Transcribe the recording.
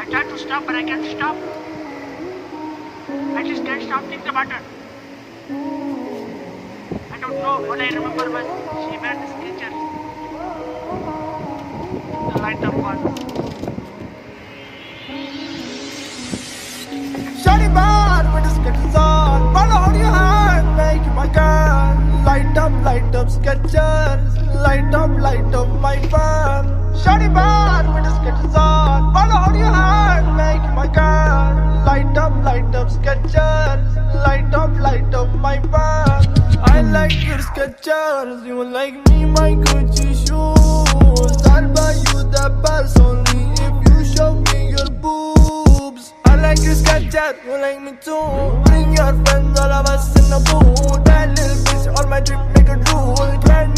I tried to stop, but I can't stop. I just can't stop thinking about her. I don't know. All I remember was she made this creature. The light up one. Shawty bad with the sketches on. Follow on your hand, make you my girl. Light up sketches. Light up my fun. Shawty bad with the sketches on. Follow on your hand, make you my girl. Light up sketches. Light up my fun. I like your sketches. You like me, my Gucci shoes. I'll buy you the purse only if you show me your boobs. I like your sketches, you like me too. Bring your friends, all of us in the booth. That little bitch on my trip, make a drool. Can't